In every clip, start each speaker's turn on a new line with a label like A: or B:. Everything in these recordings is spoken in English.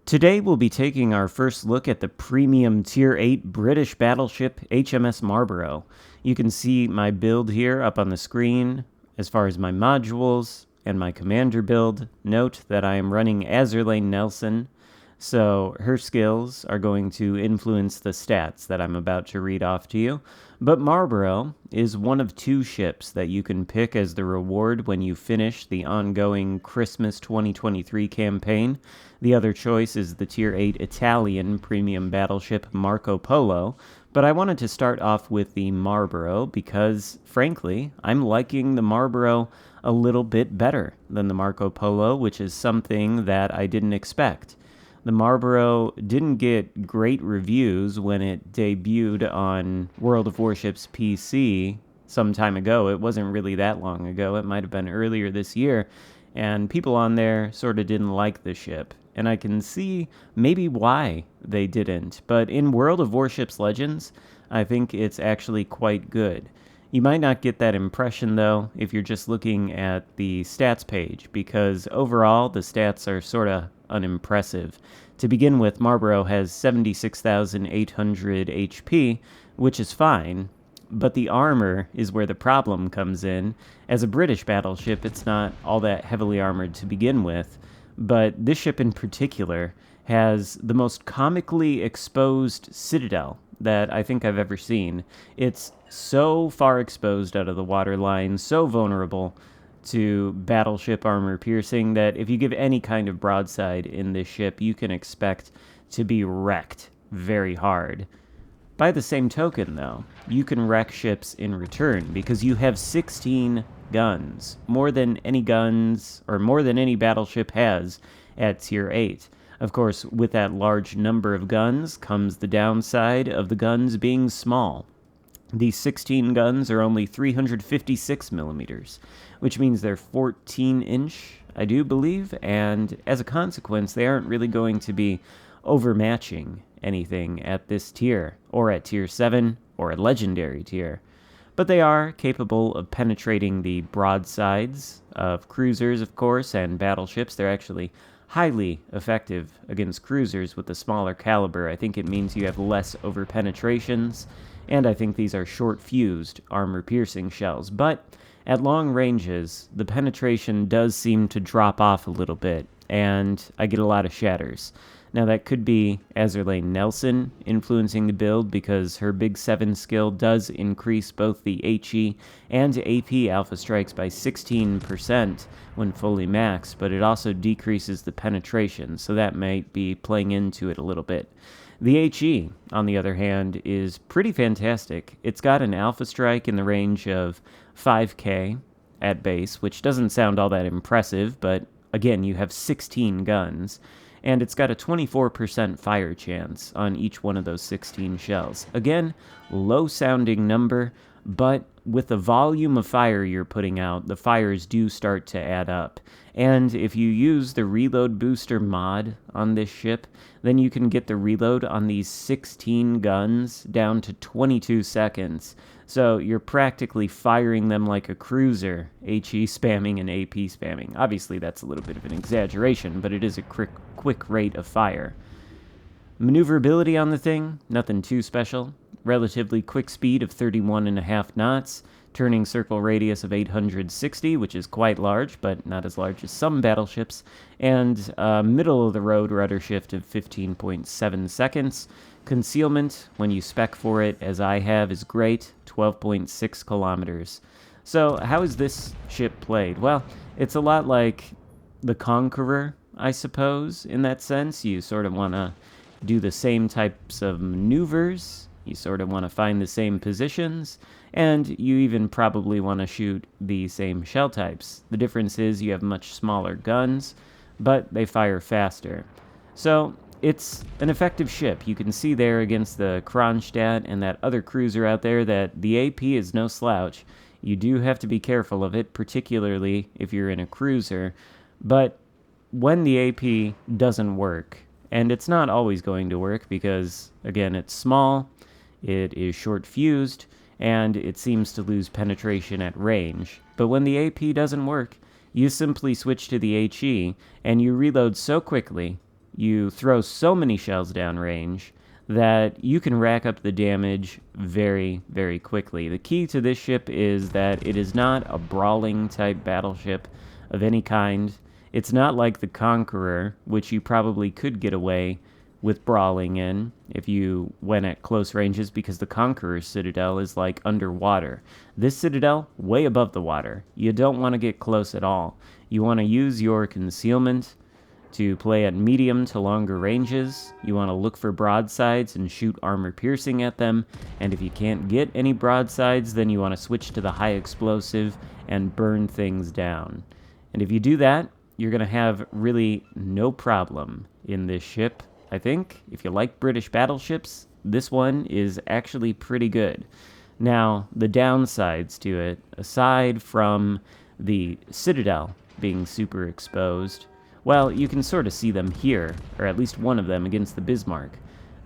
A: Today we'll be taking our first look at the premium Tier 8 British battleship HMS Marlborough. You can see my build here up on the screen as far as my modules and my commander build. Note that I am running Azerlane Nelson, so her skills are going to influence the stats that I'm about to read off to you. But Marlborough is one of two ships that you can pick as the reward when you finish the ongoing Christmas 2023 campaign. The other choice is the Tier 8 Italian premium battleship Marco Polo, but I wanted to start off with the Marlborough because, frankly, I'm liking the Marlborough a little bit better than the Marco Polo, which is something that I didn't expect. The Marlborough didn't get great reviews when it debuted on World of Warships PC some time ago. It wasn't really that long ago. It might have been earlier this year, and people on there sort of didn't like the ship. And I can see maybe why they didn't. But in World of Warships Legends, I think it's actually quite good. You might not get that impression, though, if you're just looking at the stats page, because overall the stats are sort of unimpressive. To begin with, Marlborough has 76,800 HP, which is fine, but the armor is where the problem comes in. As a British battleship, it's not all that heavily armored to begin with, but this ship in particular has the most comically exposed citadel that I think I've ever seen. It's so far exposed out of the waterline, so vulnerable to battleship armor piercing that if you give any kind of broadside in this ship, you can expect to be wrecked very hard. By the same token, though, you can wreck ships in return because you have 16 guns, more than any battleship has at Tier 8. Of course, with that large number of guns comes the downside of the guns being small. These 16 guns are only 356 millimeters, which means they're 14-inch, I do believe, and as a consequence, they aren't really going to be overmatching anything at this tier, or at Tier 7, or a Legendary tier. But they are capable of penetrating the broadsides of cruisers, of course, and battleships. They're actually highly effective against cruisers with the smaller caliber. I think it means you have less overpenetrations, and I think these are short-fused armor-piercing shells. But at long ranges, the penetration does seem to drop off a little bit, and I get a lot of shatters. Now, that could be Azerlane Nelson influencing the build because her Big 7 skill does increase both the HE and AP alpha strikes by 16% when fully maxed, but it also decreases the penetration, so that might be playing into it a little bit. The HE, on the other hand, is pretty fantastic. It's got an alpha strike in the range of 5k at base, which doesn't sound all that impressive, but again, you have 16 guns. And it's got a 24% fire chance on each one of those 16 shells. Again, low-sounding number, but with the volume of fire you're putting out, the fires do start to add up. And if you use the reload booster mod on this ship, then you can get the reload on these 16 guns down to 22 seconds. So you're practically firing them like a cruiser, HE spamming and AP spamming. Obviously, that's a little bit of an exaggeration, but it is a quick rate of fire. Maneuverability on the thing, nothing too special. Relatively quick speed of 31.5 knots, turning circle radius of 860, which is quite large, but not as large as some battleships, and middle-of-the-road rudder shift of 15.7 seconds. Concealment, when you spec for it, as I have, is great, 12.6 kilometers. So how is this ship played? Well, it's a lot like the Conqueror, I suppose, in that sense. You sort of want to do the same types of maneuvers, you sort of want to find the same positions, and you even probably want to shoot the same shell types. The difference is you have much smaller guns, but they fire faster. So it's an effective ship. You can see there against the Kronstadt and that other cruiser out there that the AP is no slouch. You do have to be careful of it, particularly if you're in a cruiser, but when the AP doesn't work, and it's not always going to work because, again, it's small, it is short-fused, and it seems to lose penetration at range. But when the AP doesn't work, you simply switch to the HE, and you reload so quickly you throw so many shells downrange that you can rack up the damage very, very quickly. The key to this ship is that it is not a brawling type battleship of any kind. It's not like the Conqueror, which you probably could get away with brawling in if you went at close ranges, because the Conqueror's citadel is like underwater. This citadel, way above the water. You don't want to get close at all. You want to use your concealment to play at medium to longer ranges. You want to look for broadsides and shoot armor piercing at them, and if you can't get any broadsides, then you want to switch to the high explosive and burn things down. And if you do that, you're going to have really no problem in this ship. I think if you like British battleships, this one is actually pretty good. Now, the downsides to it, aside from the citadel being super exposed, well, you can sort of see them here, or at least one of them against the Bismarck.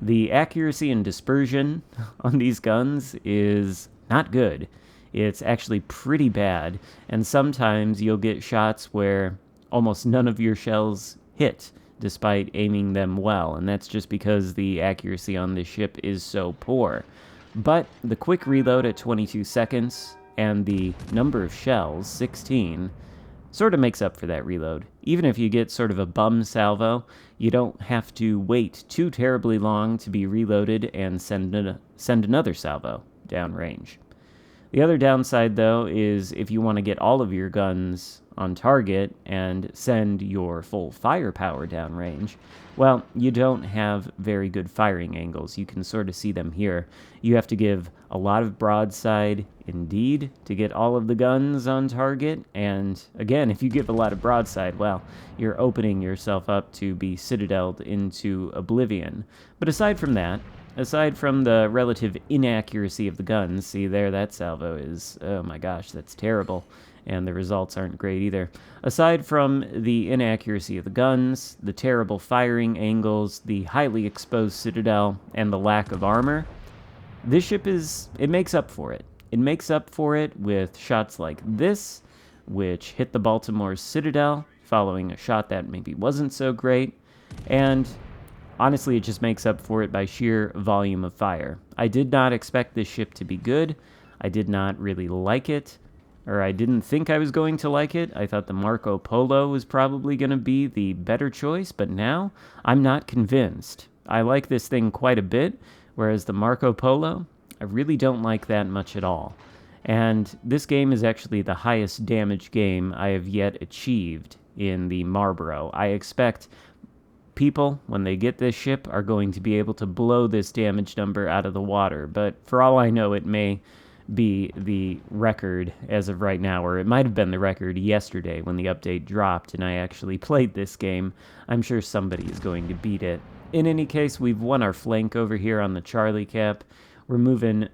A: The accuracy and dispersion on these guns is not good. It's actually pretty bad, and sometimes you'll get shots where almost none of your shells hit, despite aiming them well, and that's just because the accuracy on this ship is so poor. But the quick reload at 22 seconds and the number of shells, 16, sort of makes up for that reload. Even if you get sort of a bum salvo, you don't have to wait too terribly long to be reloaded and send another salvo downrange. The other downside, though, is if you want to get all of your guns on target and send your full firepower downrange, well, you don't have very good firing angles. You can sort of see them here. You have to give a lot of broadside indeed to get all of the guns on target, and again, if you give a lot of broadside, well, you're opening yourself up to be citadeled into oblivion. But aside from that, aside from the relative inaccuracy of the guns, see there, that salvo is, oh my gosh, that's terrible, and the results aren't great either. Aside from the inaccuracy of the guns, the terrible firing angles, the highly exposed citadel, and the lack of armor, this ship it makes up for it. It makes up for it with shots like this, which hit the Baltimore citadel, following a shot that maybe wasn't so great, and honestly, it just makes up for it by sheer volume of fire. I did not expect this ship to be good. I did not really like it, or I didn't think I was going to like it. I thought the Marco Polo was probably going to be the better choice, but now I'm not convinced. I like this thing quite a bit, whereas the Marco Polo, I really don't like that much at all. And this game is actually the highest damage game I have yet achieved in the Marlborough. I expect people, when they get this ship, are going to be able to blow this damage number out of the water, but for all I know, it may be the record as of right now, or it might have been the record yesterday when the update dropped and I actually played this game. I'm sure somebody is going to beat it. In any case, we've won our flank over here on the Charlie Cap. We're moving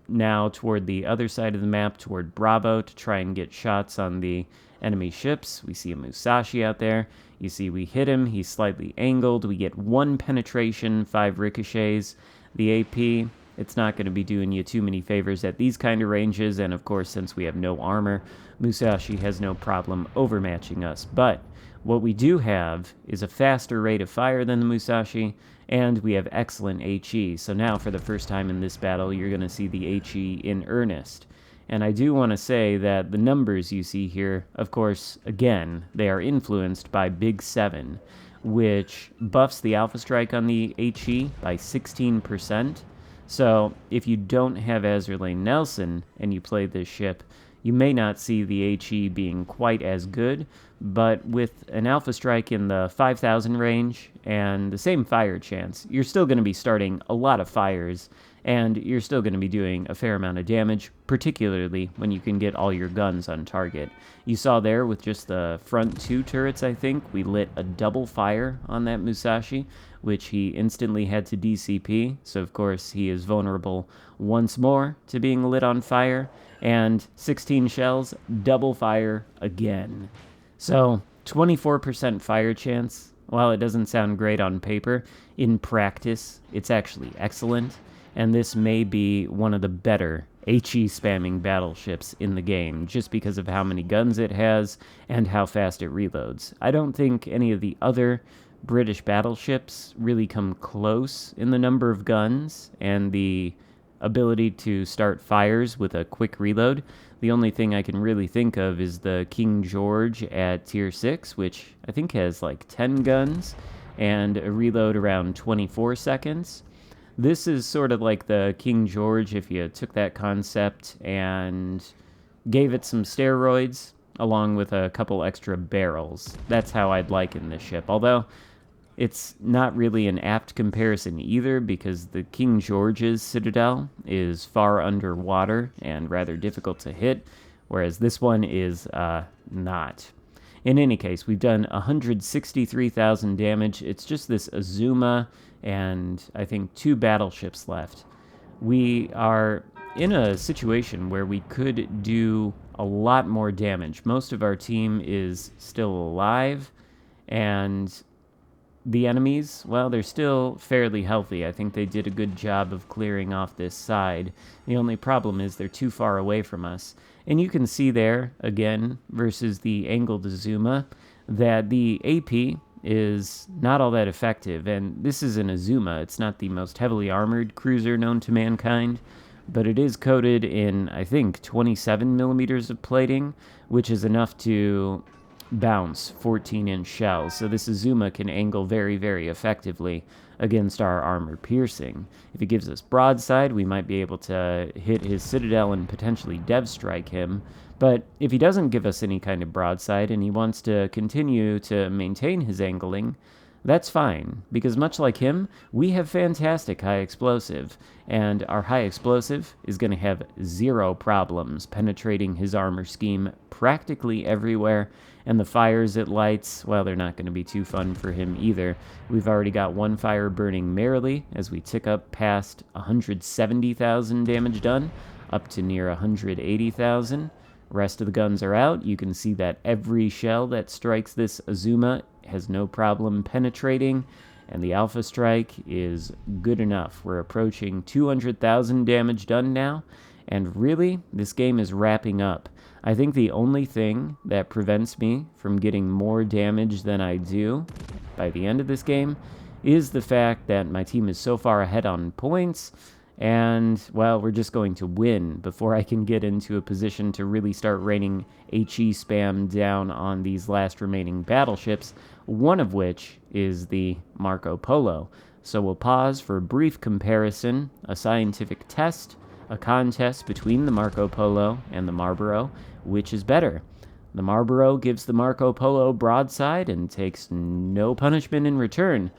A: now toward the other side of the map, toward Bravo, to try and get shots on the enemy ships. We see a Musashi out there. You see we hit him. He's slightly angled. We get 1 penetration, 5 ricochets. The AP, it's not going to be doing you too many favors at these kind of ranges, and of course, since we have no armor, Musashi has no problem overmatching us. But what we do have is a faster rate of fire than the Musashi, and we have excellent HE. So now, for the first time in this battle, you're going to see the HE in earnest. And I do want to say that the numbers you see here, of course, again, they are influenced by Big 7, which buffs the Alpha Strike on the HE by 16%. So if you don't have Azurlane Nelson and you play this ship, you may not see the HE being quite as good, but with an Alpha Strike in the 5,000 range and the same fire chance, you're still going to be starting a lot of fires, and you're still going to be doing a fair amount of damage, particularly when you can get all your guns on target. You saw there with just the front 2 turrets, I think, we lit a double fire on that Musashi, which he instantly had to DCP, so of course he is vulnerable once more to being lit on fire, and 16 shells, double fire again. So 24% fire chance. While it doesn't sound great on paper, in practice it's actually excellent, and this may be one of the better HE spamming battleships in the game, just because of how many guns it has and how fast it reloads. I don't think any of the other British battleships really come close in the number of guns and the ability to start fires with a quick reload. The only thing I can really think of is the King George at Tier 6, which I think has like 10 guns and a reload around 24 seconds. This is sort of like the King George if you took that concept and gave it some steroids along with a couple extra barrels. That's how I'd liken this ship, although it's not really an apt comparison either because the King George's citadel is far underwater and rather difficult to hit, whereas this one is not. In any case, we've done 163,000 damage. It's just this Azuma and I think 2 battleships left. We are in a situation where we could do a lot more damage. Most of our team is still alive, and the enemies, well, they're still fairly healthy. I think they did a good job of clearing off this side. The only problem is they're too far away from us. And you can see there, again, versus the angled Azuma, that the AP is not all that effective. And this is an Azuma. It's not the most heavily armored cruiser known to mankind, but it is coated in, I think, 27 millimeters of plating, which is enough to bounce 14-inch shells. So this Azuma can angle very, very effectively against our armor piercing. If it gives us broadside, we might be able to hit his citadel and potentially dev strike him. But if he doesn't give us any kind of broadside and he wants to continue to maintain his angling, that's fine, because much like him, we have fantastic high explosive, and our high explosive is going to have 0 problems penetrating his armor scheme practically everywhere, and the fires it lights, well, they're not going to be too fun for him either. We've already got 1 fire burning merrily as we tick up past 170,000 damage done, up to near 180,000. Rest of the guns are out. You can see that every shell that strikes this Azuma has no problem penetrating, and the Alpha Strike is good enough. We're approaching 200,000 damage done now, and really, this game is wrapping up. I think the only thing that prevents me from getting more damage than I do by the end of this game is the fact that my team is so far ahead on points, and, well, we're just going to win before I can get into a position to really start raining HE spam down on these last remaining battleships, one of which is the Marco Polo. So we'll pause for a brief comparison, a scientific test, a contest between the Marco Polo and the Marlborough. Which is better? The Marlborough gives the Marco Polo broadside and takes no punishment in return,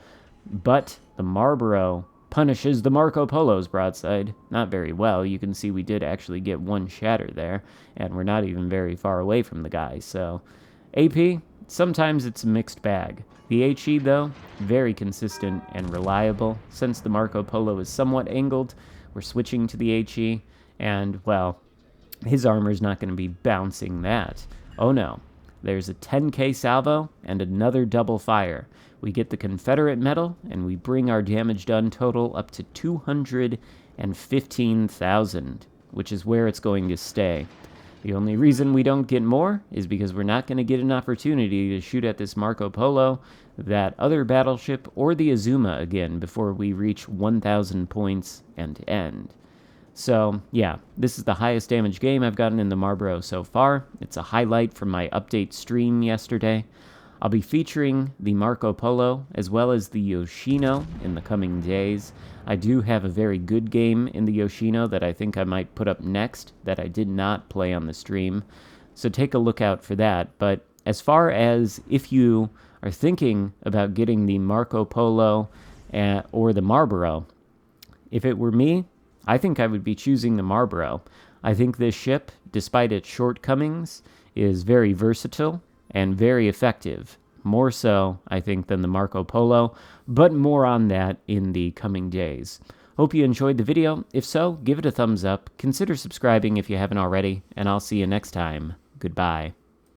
A: but the Marlborough punishes the Marco Polo's broadside not very well. You can see we did actually get 1 shatter there, and we're not even very far away from the guy. So AP, sometimes it's a mixed bag. The HE, though, very consistent and reliable. Since the Marco Polo is somewhat angled, we're switching to the HE, and, well, his armor's not going to be bouncing that. Oh no, there's a 10k salvo and another double fire. We get the Confederate medal, and we bring our damage done total up to 215,000, which is where it's going to stay. The only reason we don't get more is because we're not going to get an opportunity to shoot at this Marco Polo, that other battleship, or the Azuma again before we reach 1,000 points and end. So, yeah, this is the highest damage game I've gotten in the Marlborough so far. It's a highlight from my update stream yesterday. I'll be featuring the Marco Polo as well as the Yoshino in the coming days. I do have a very good game in the Yoshino that I think I might put up next that I did not play on the stream. So take a look out for that. But as far as if you are thinking about getting the Marco Polo or the Marlborough, if it were me, I think I would be choosing the Marlborough. I think this ship, despite its shortcomings, is very versatile and very effective. More so, I think, than the Marco Polo, but more on that in the coming days. Hope you enjoyed the video. If so, give it a thumbs up, consider subscribing if you haven't already, and I'll see you next time. Goodbye.